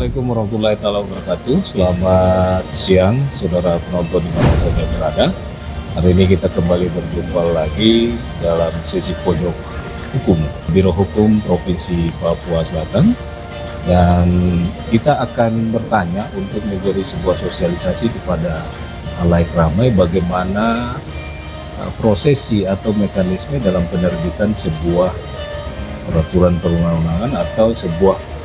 Assalamualaikum warahmatullahi wabarakatuh. Selamat siang, saudara penonton di mana saja berada. Hari ini kita kembali berjumpa lagi dalam sesi pojok hukum Biro Hukum Provinsi Papua Selatan, dan kita akan bertanya untuk menjadi sebuah sosialisasi kepada halayak ramai bagaimana prosesi atau mekanisme dalam penerbitan sebuah peraturan perundang-undangan atau sebuah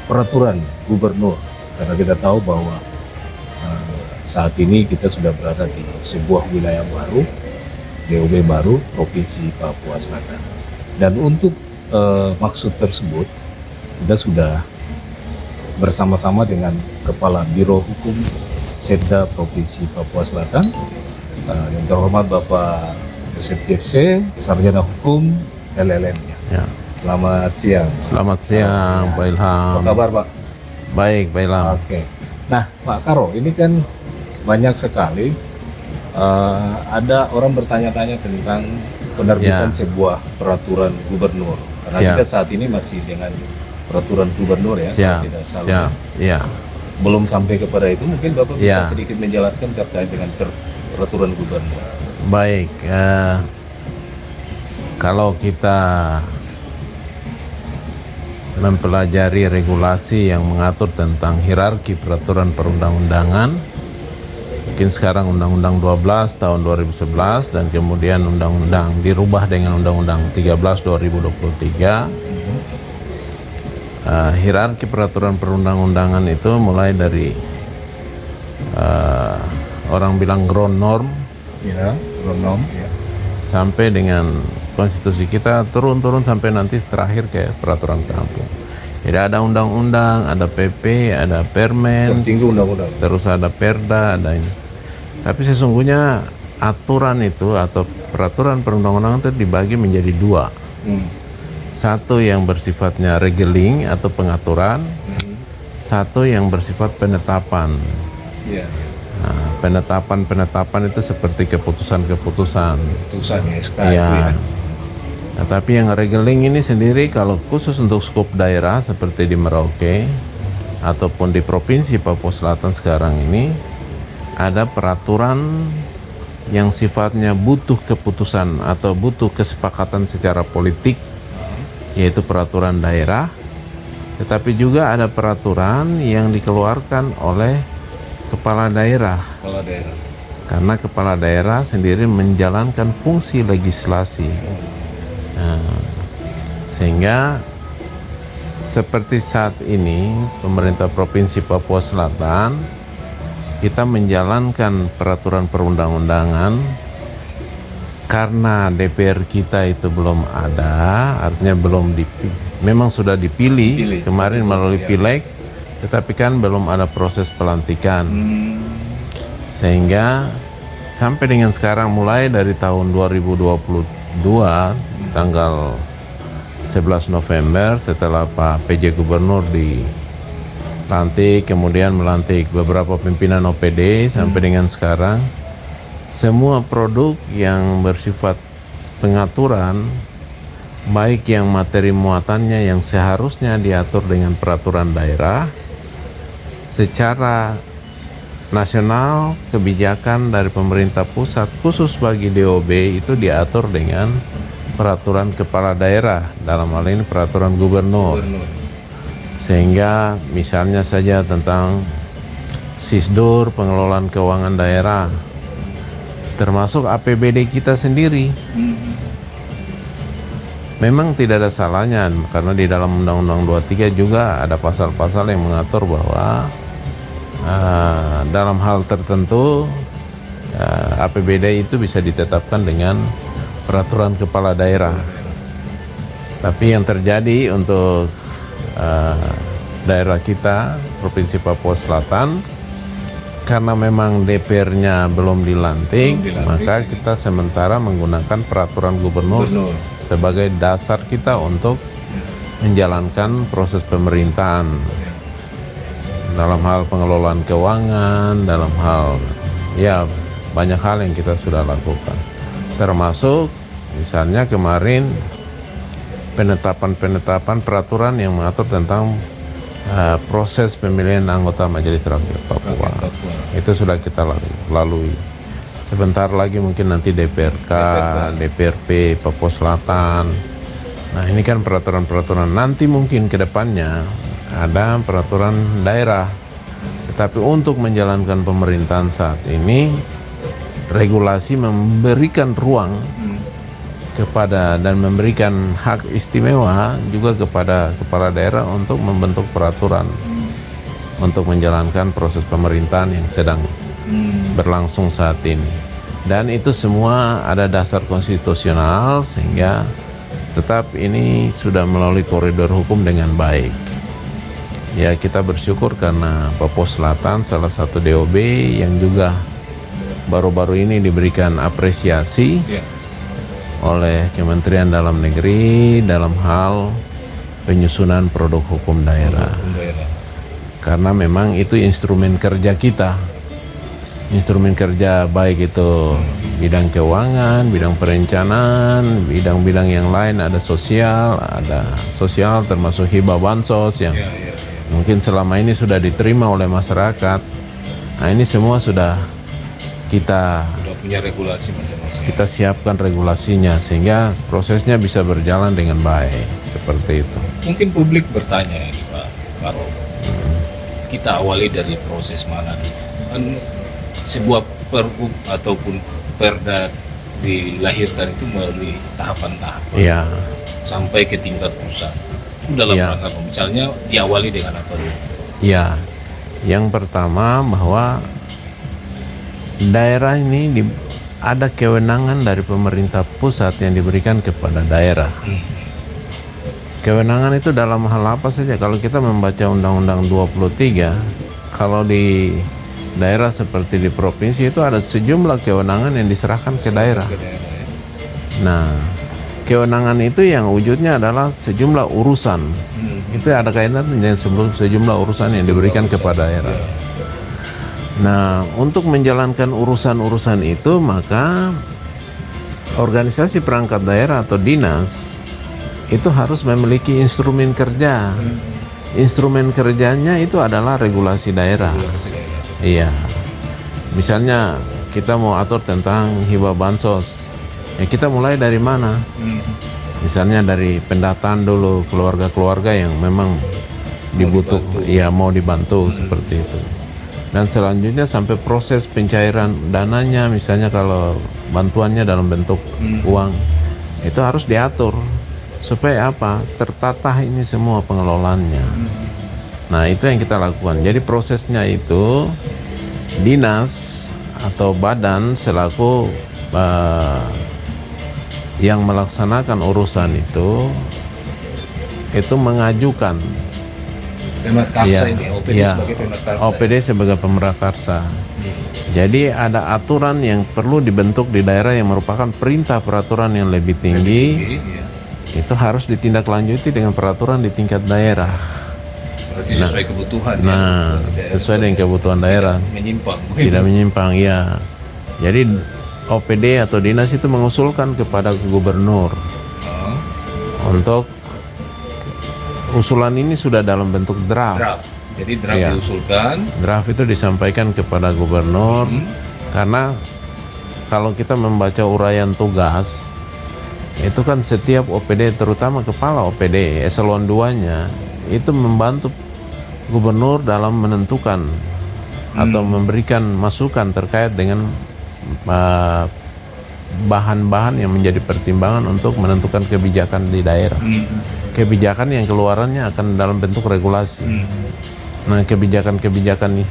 peraturan gubernur, karena kita tahu bahwa saat ini kita sudah berada di sebuah wilayah baru, DOB baru Provinsi Papua Selatan. Dan untuk maksud tersebut kita sudah bersama-sama dengan Kepala Biro Hukum Setda Provinsi Papua Selatan, yang terhormat Bapak Yosef Jepse, Sarjana Hukum LLM-nya. Ya. Selamat siang. Selamat siang, Pak Ilham. Apa kabar, Pak? Baik, Pak Ilham. Oke. Nah, Pak Karo, ini kan banyak sekali ada orang bertanya-tanya tentang penerbitan sebuah peraturan gubernur. Karena kita saat ini masih dengan peraturan gubernur ya, kalau tidak salah. Ya. Belum sampai kepada itu, mungkin Bapak bisa sedikit menjelaskan terkait dengan peraturan gubernur. Baik, kalau kita mempelajari regulasi yang mengatur tentang hierarki peraturan perundang-undangan, mungkin sekarang Undang-Undang 12 tahun 2011 dan kemudian Undang-Undang dirubah dengan Undang-Undang 13 2023. Hierarki peraturan perundang-undangan itu mulai dari orang bilang ground norm, sampai dengan konstitusi kita turun sampai nanti terakhir ke peraturan kampung. Jadi ada undang-undang, ada PP, ada permen, tertinggi undang-undang, terus ada perda, ada ini. Tapi sesungguhnya aturan itu atau peraturan perundang-undangan itu dibagi menjadi dua. Satu yang bersifatnya regeling atau pengaturan, satu yang bersifat penetapan. Nah, penetapan itu seperti keputusan SK itu ya. Nah, tapi yang regeling ini sendiri kalau khusus untuk skop daerah seperti di Merauke ataupun di Provinsi Papua Selatan sekarang ini ada peraturan yang sifatnya butuh keputusan atau butuh kesepakatan secara politik, yaitu peraturan daerah. Tetapi juga ada peraturan yang dikeluarkan oleh kepala daerah. Karena kepala daerah sendiri menjalankan fungsi legislasi. Sehingga seperti saat ini pemerintah Provinsi Papua Selatan kita menjalankan peraturan perundang-undangan karena DPR kita itu belum ada, artinya belum dipilih. Memang sudah dipilih kemarin melalui pileg, tetapi kan belum ada proses pelantikan. Sehingga sampai dengan sekarang mulai dari tahun 2022 tanggal 11 November setelah Pak PJ Gubernur dilantik, kemudian melantik beberapa pimpinan OPD sampai dengan sekarang, semua produk yang bersifat pengaturan, baik yang materi muatannya yang seharusnya diatur dengan peraturan daerah, secara nasional kebijakan dari pemerintah pusat khusus bagi DOB itu diatur dengan peraturan kepala daerah, dalam hal ini peraturan gubernur. Sehingga misalnya saja tentang SISDUR, pengelolaan keuangan daerah, termasuk APBD kita sendiri. Memang tidak ada salahnya karena di dalam Undang-Undang 23 juga ada pasal-pasal yang mengatur bahwa dalam hal tertentu APBD itu bisa ditetapkan dengan peraturan kepala daerah. Tapi yang terjadi untuk daerah kita Provinsi Papua Selatan, karena memang DPR-nya belum dilantik, maka kita sementara menggunakan peraturan gubernur sebagai dasar kita untuk menjalankan proses pemerintahan dalam hal pengelolaan keuangan, dalam hal banyak hal yang kita sudah lakukan, termasuk misalnya kemarin penetapan peraturan yang mengatur tentang proses pemilihan anggota Majelis Rakyat Papua. Itu sudah kita lalui. Sebentar lagi mungkin nanti DPRK, DPRP Papua Selatan. Nah ini kan peraturan-peraturan. Nanti mungkin ke depannya ada peraturan daerah. Tetapi untuk menjalankan pemerintahan saat ini, regulasi memberikan ruang kepada dan memberikan hak istimewa juga kepada kepala daerah untuk membentuk peraturan untuk menjalankan proses pemerintahan yang sedang berlangsung saat ini. Dan itu semua ada dasar konstitusional sehingga tetap ini sudah melalui koridor hukum dengan baik. Ya kita bersyukur karena Papua Selatan salah satu DOB yang juga baru-baru ini diberikan apresiasi oleh Kementerian Dalam Negeri dalam hal penyusunan produk hukum daerah. Karena memang itu instrumen kerja kita. Instrumen kerja baik itu bidang keuangan, bidang perencanaan, bidang-bidang yang lain, ada sosial termasuk hibah bansos yang mungkin selama ini sudah diterima oleh masyarakat. Nah ini semua sudah kita punya regulasi masing-masing. Kita siapkan regulasinya sehingga prosesnya bisa berjalan dengan baik seperti itu. Mungkin publik bertanya ini Pak Karo, kita awali dari proses mana nih? Kan sebuah pergub ataupun perda dilahirkan itu melalui tahapan-tahapan sampai ke tingkat pusat. Dalam rangka misalnya diawali dengan apa dulu? Ya, yang pertama bahwa daerah ini ada kewenangan dari pemerintah pusat yang diberikan kepada daerah. Kewenangan itu dalam hal apa saja? Kalau kita membaca Undang-Undang 23, kalau di daerah seperti di provinsi itu ada sejumlah kewenangan yang diserahkan ke daerah. Nah, kewenangan itu yang wujudnya adalah sejumlah urusan. Itu ada kaitan dengan sejumlah urusan yang diberikan kepada daerah. Nah, untuk menjalankan urusan-urusan itu maka organisasi perangkat daerah atau dinas itu harus memiliki instrumen kerja. Instrumen kerjanya itu adalah regulasi daerah. Iya. Misalnya kita mau atur tentang hibah bansos. Ya kita mulai dari mana? Misalnya dari pendataan dulu keluarga-keluarga yang memang mau dibantu seperti itu. Dan selanjutnya sampai proses pencairan dananya, misalnya kalau bantuannya dalam bentuk uang, itu harus diatur supaya apa? Tertata ini semua pengelolaannya. Nah itu yang kita lakukan. Jadi prosesnya itu dinas atau badan selaku yang melaksanakan urusan itu mengajukan Pemerkarsa ini, OPD sebagai pemerkarsa. OPD sebagai pemerkarsa. Jadi ada aturan yang perlu dibentuk di daerah yang merupakan perintah peraturan yang lebih tinggi. Itu harus ditindaklanjuti dengan peraturan di tingkat daerah. Berarti sesuai kebutuhan. Sesuai dengan kebutuhan daerah. Tidak menyimpang, ya. Jadi OPD atau dinas itu mengusulkan kepada gubernur untuk usulan ini sudah dalam bentuk draft. Jadi draft diusulkan. Draft itu disampaikan kepada gubernur karena kalau kita membaca uraian tugas itu kan setiap OPD terutama kepala OPD eselon 2-nya itu membantu gubernur dalam menentukan atau memberikan masukan terkait dengan bahan-bahan yang menjadi pertimbangan untuk menentukan kebijakan di daerah. Kebijakan yang keluarannya akan dalam bentuk regulasi. Nah, kebijakan-kebijakan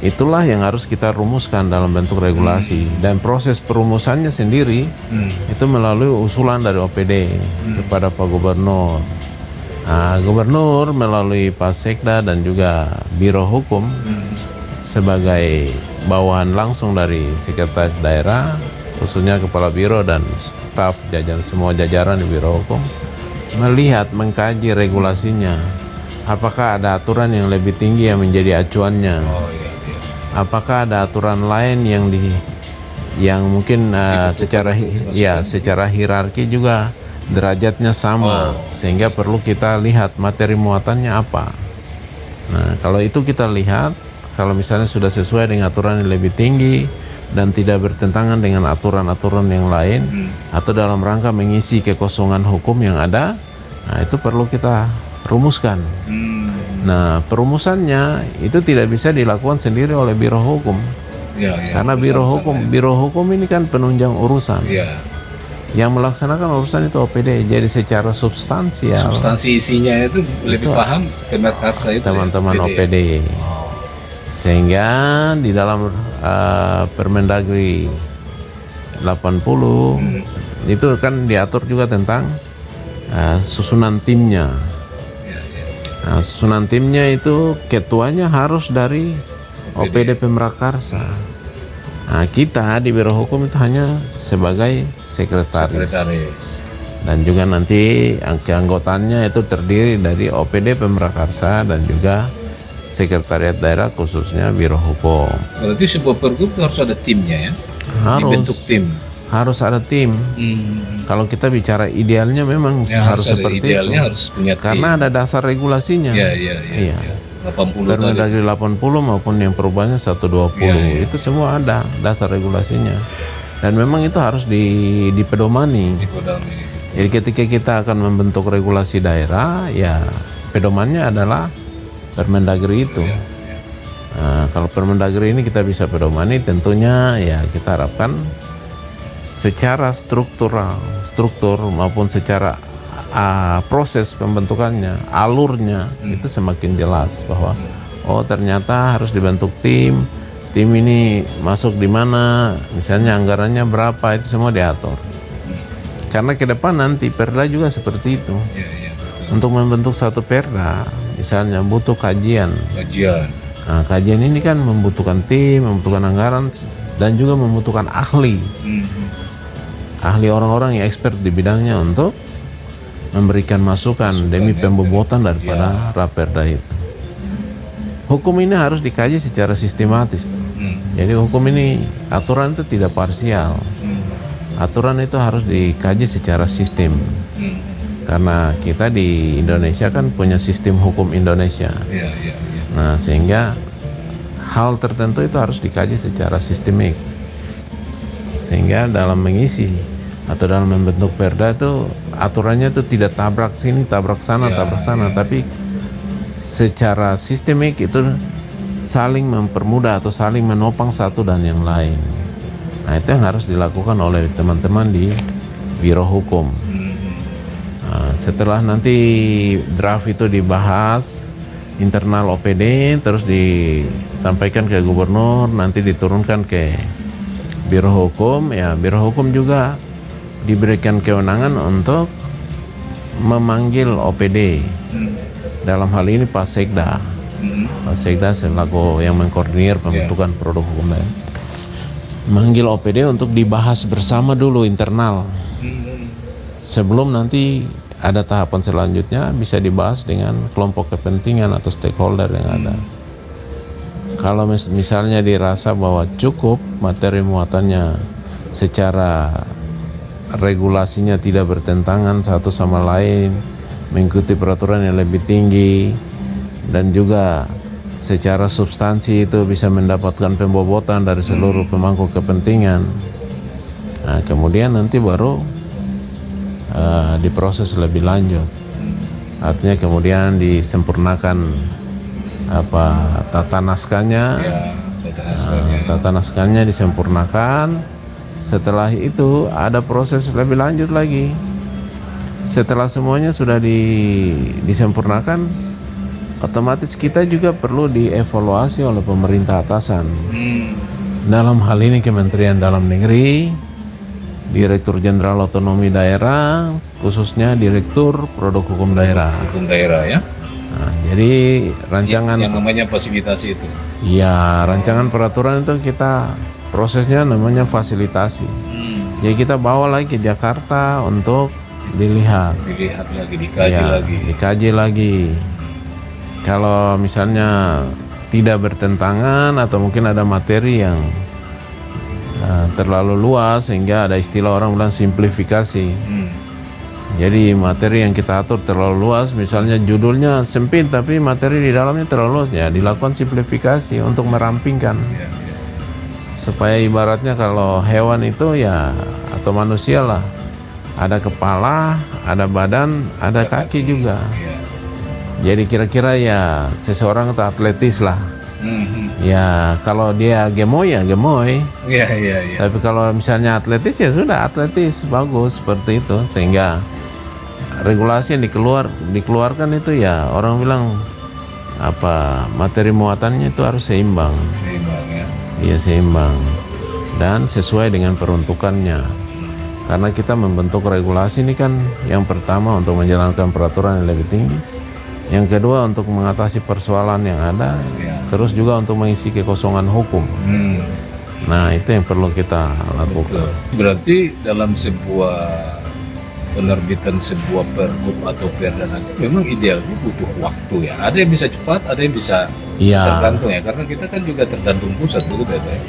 itulah yang harus kita rumuskan dalam bentuk regulasi. Dan proses perumusannya sendiri itu melalui usulan dari OPD kepada Pak Gubernur. Nah, Gubernur melalui Pak Sekda dan juga Biro Hukum sebagai bawahan langsung dari Sekretaris Daerah, khususnya Kepala Biro dan staf semua jajaran di Biro Hukum, melihat, mengkaji regulasinya. Apakah ada aturan yang lebih tinggi yang menjadi acuannya? Apakah ada aturan lain yang mungkin secara hierarki juga derajatnya sama, sehingga perlu kita lihat materi muatannya apa. Nah, kalau itu kita lihat, kalau misalnya sudah sesuai dengan aturan yang lebih tinggi dan tidak bertentangan dengan aturan-aturan yang lain atau dalam rangka mengisi kekosongan hukum yang ada, nah itu perlu kita rumuskan. Nah, perumusannya itu tidak bisa dilakukan sendiri oleh Biro Hukum. Karena Biro Hukum ini kan penunjang urusan. Yang melaksanakan urusan itu OPD. Jadi secara substansial, substansi isinya itu lebih paham Pemerkarsa itu teman-teman OPD. Sehingga di dalam Permendagri 80 itu kan diatur juga tentang susunan timnya. Nah, susunan timnya itu ketuanya harus dari OPD Pemrakarsa. Nah, kita di Biro Hukum itu hanya sebagai sekretaris. Dan juga nanti keanggotaannya itu terdiri dari OPD Pemrakarsa dan juga Sekretariat Daerah khususnya Biro Hukum. Berarti sebuah pergub harus ada timnya ya? Dibentuk tim. Harus ada tim. Kalau kita bicara idealnya memang harus seperti itu. Harus punya tim. Karena ada dasar regulasinya. Iya. 80 Permendagri 80 maupun yang perubahannya 120 itu semua ada dasar regulasinya. Dan memang itu harus dipedomani. Jadi ketika kita akan membentuk regulasi daerah, ya pedomannya adalah Permendagri itu. Nah, kalau Permendagri ini kita bisa pedomani, tentunya ya kita harapkan secara struktur maupun secara proses pembentukannya, alurnya itu semakin jelas bahwa ternyata harus dibentuk tim ini masuk di mana, misalnya anggarannya berapa, itu semua diatur. Karena ke depan nanti perda juga seperti itu. Untuk membentuk satu perda, misalnya butuh kajian. Nah, kajian ini kan membutuhkan tim, membutuhkan anggaran, dan juga membutuhkan ahli. Ahli orang-orang yang expert di bidangnya untuk memberikan masukan demi pembobotan daripada raperda itu. Hukum ini harus dikaji secara sistematis. Jadi hukum ini, aturan itu tidak parsial. Aturan itu harus dikaji secara sistem. Karena kita di Indonesia kan punya sistem hukum Indonesia. Nah, sehingga hal tertentu itu harus dikaji secara sistemik. Sehingga dalam mengisi atau dalam membentuk perda itu aturannya itu tidak tabrak sini, tabrak sana, tapi secara sistemik itu saling mempermudah atau saling menopang satu dan yang lain. Nah, itu yang harus dilakukan oleh teman-teman di Biro Hukum. Nah, setelah nanti draft itu dibahas internal OPD, terus disampaikan ke gubernur, nanti diturunkan ke Biro Hukum, ya Biro Hukum juga diberikan kewenangan untuk memanggil OPD. Dalam hal ini Pak Sekda. Pak Sekda selaku yang mengkoordinir pembentukan produk hukum daerah. Manggil OPD untuk dibahas bersama dulu internal. Sebelum nanti ada tahapan selanjutnya bisa dibahas dengan kelompok kepentingan atau stakeholder yang ada. Kalau misalnya dirasa bahwa cukup materi muatannya secara regulasinya tidak bertentangan satu sama lain, mengikuti peraturan yang lebih tinggi, dan juga secara substansi itu bisa mendapatkan pembobotan dari seluruh pemangku kepentingan. Nah, kemudian nanti baru diproses lebih lanjut. Artinya kemudian disempurnakan tata naskahnya, tata naskahnya disempurnakan. Setelah itu ada proses lebih lanjut lagi. Setelah semuanya sudah disempurnakan, otomatis kita juga perlu dievaluasi oleh pemerintah atasan. Dalam hal ini Kementerian Dalam Negeri, Direktur Jenderal Otonomi Daerah, khususnya Direktur Produk Hukum Daerah. Hukum daerah ya. Nah, jadi rancangan yang namanya fasilitasi itu. Ya, rancangan peraturan itu kita prosesnya namanya fasilitasi. Jadi kita bawa lagi ke Jakarta untuk dilihat lagi, dikaji lagi. Kalau misalnya tidak bertentangan atau mungkin ada materi yang terlalu luas sehingga ada istilah orang bilang simplifikasi. Jadi materi yang kita atur terlalu luas, misalnya judulnya sempit tapi materi di dalamnya terlalu luas, ya dilakukan simplifikasi untuk merampingkan. Supaya ibaratnya kalau hewan itu ya atau manusia lah, ada kepala, ada badan, ada kaki juga. Jadi kira-kira ya seseorang itu atletis lah. Ya kalau dia gemoy ya gemoy. Tapi kalau misalnya atletis ya sudah atletis, bagus seperti itu. Sehingga regulasi yang dikeluarkan itu ya orang bilang apa, materi muatannya itu harus seimbang. Ya. Iya, seimbang dan sesuai dengan peruntukannya. Karena kita membentuk regulasi ini kan yang pertama untuk menjalankan peraturan yang lebih tinggi, yang kedua untuk mengatasi persoalan yang ada, terus juga untuk mengisi kekosongan hukum. Nah itu yang perlu kita lakukan. Berarti dalam sebuah penerbitan sebuah pergub atau perda nanti memang idealnya butuh waktu ya. Ada yang bisa cepat, ada yang bisa tergantung ya. Karena kita kan juga tergantung pusat begitu ya Pak.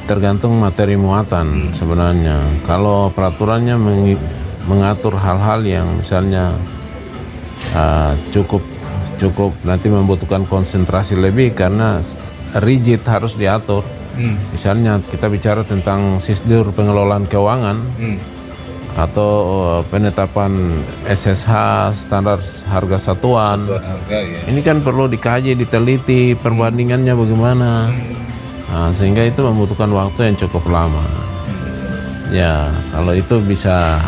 Tergantung materi muatan sebenarnya. Kalau peraturannya mengatur hal-hal yang misalnya cukup nanti membutuhkan konsentrasi lebih karena rigid harus diatur. Misalnya kita bicara tentang sisdir pengelolaan keuangan atau penetapan SSH standar harga satuan. Ini kan perlu dikaji, diteliti perbandingannya bagaimana. Nah, sehingga itu membutuhkan waktu yang cukup lama. Ya, kalau itu bisa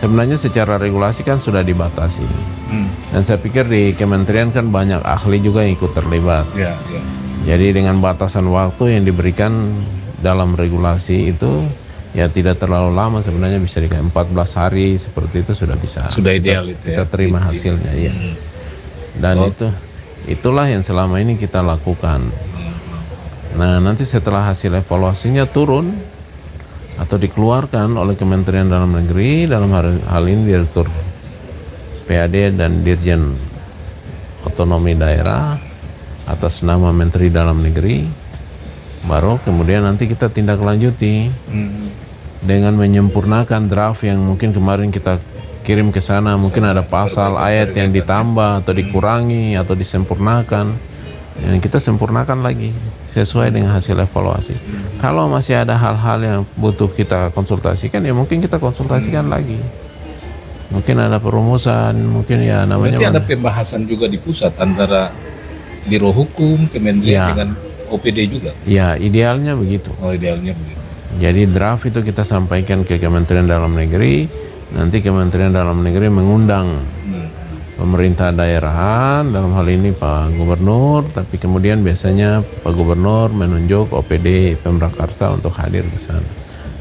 sebenarnya secara regulasi kan sudah dibatasi. Dan saya pikir di kementerian kan banyak ahli juga yang ikut terlibat. Jadi dengan batasan waktu yang diberikan dalam regulasi itu ya tidak terlalu lama, sebenarnya bisa di 14 hari seperti itu sudah bisa. Sudah ideal itu kita terima hasilnya ya. Dan itulah yang selama ini kita lakukan. Nah, nanti setelah hasil evaluasinya turun atau dikeluarkan oleh Kementerian Dalam Negeri, dalam hal ini Direktur PAD dan Dirjen Otonomi Daerah atas nama Menteri Dalam Negeri, baru kemudian nanti kita tindak lanjuti dengan menyempurnakan draft yang mungkin kemarin kita kirim ke sana. Mungkin ada pasal ayat yang ditambah atau dikurangi atau disempurnakan, yang kita sempurnakan lagi sesuai dengan hasil evaluasi. Kalau masih ada hal-hal yang butuh kita konsultasikan, ya mungkin kita konsultasikan lagi. Mungkin ada perumusan, mungkin ya namanya. Berarti ada pembahasan juga di pusat antara Biro Hukum, Kementerian dengan OPD juga? Ya, idealnya begitu. Oh, idealnya begitu. Jadi draft itu kita sampaikan ke Kementerian Dalam Negeri, nanti Kementerian Dalam Negeri mengundang pemerintah daerahan, dalam hal ini Pak Gubernur, tapi kemudian biasanya Pak Gubernur menunjuk OPD Pemrakarsa untuk hadir ke sana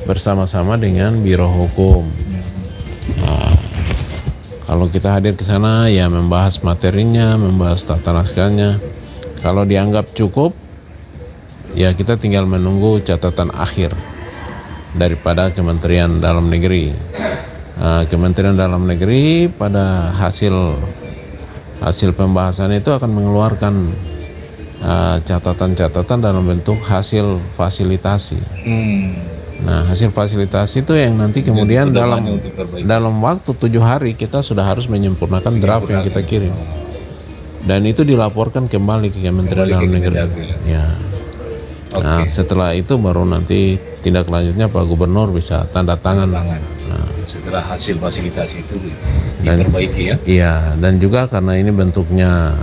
bersama-sama dengan Biro Hukum. Nah, kalau kita hadir ke sana ya membahas materinya, membahas tata naskahnya. Kalau dianggap cukup, ya kita tinggal menunggu catatan akhir daripada Kementerian Dalam Negeri. Kementerian Dalam Negeri pada hasil pembahasan itu akan mengeluarkan catatan-catatan dalam bentuk hasil fasilitasi. Nah, hasil fasilitasi itu yang nanti kemudian dalam waktu 7 hari kita sudah harus menyempurnakan draft yang kita kirim. Dan itu dilaporkan kembali ke Kementerian Dalam Negeri. Ya. Nah, setelah itu baru nanti tindak lanjutnya Pak Gubernur bisa tanda tangan. Nah, setelah hasil fasilitasi itu diperbaiki ya. Iya, dan juga karena ini bentuknya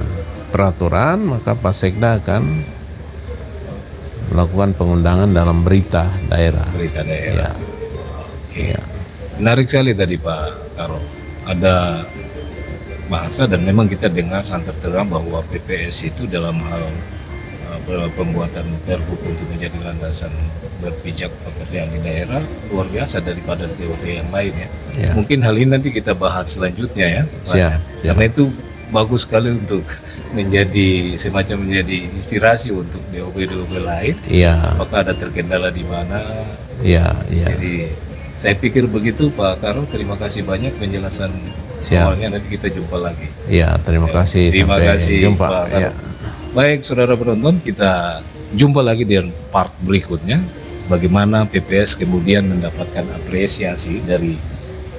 peraturan, maka Pak Sekda akan melakukan pengundangan dalam berita daerah. Berita daerah. Ya. Oke. Ya. Menarik sekali tadi Pak Karo. Ada bahasa dan memang kita dengar sangat terang bahwa PPS itu dalam hal pembuatan pergub untuk menjadi landasan berpijak pekerjaan di daerah luar biasa daripada DOP yang lain ya. Mungkin hal ini nanti kita bahas selanjutnya ya. Siap. Karena itu bagus sekali untuk menjadi inspirasi untuk DOP lain. Iya. Apakah ada terkendala di mana? Iya. Jadi saya pikir begitu Pak Karo. Terima kasih banyak penjelasan awalnya. Nanti kita jumpa lagi. Iya, terima kasih. Terima kasih jumpa. Pak Karo. Baik, saudara penonton, kita jumpa lagi di part berikutnya. Bagaimana PPS kemudian mendapatkan apresiasi dari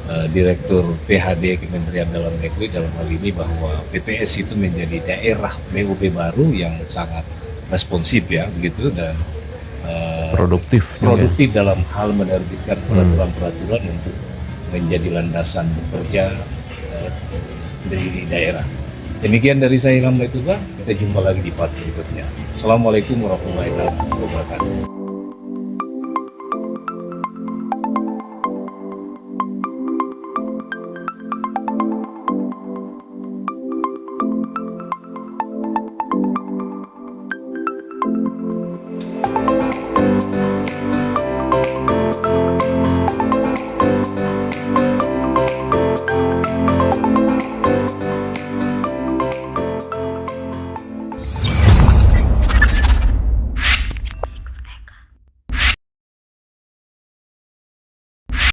Direktur PHD Kementerian Dalam Negeri dalam hal ini bahwa PPS itu menjadi daerah BUB baru yang sangat responsif ya begitu dan Produktif. produktif dalam hal menerbitkan peraturan-peraturan untuk menjadi landasan bekerja di daerah. Demikian dari saya Ilham Letuba, kita jumpa lagi di part berikutnya. Assalamualaikum warahmatullahi wabarakatuh.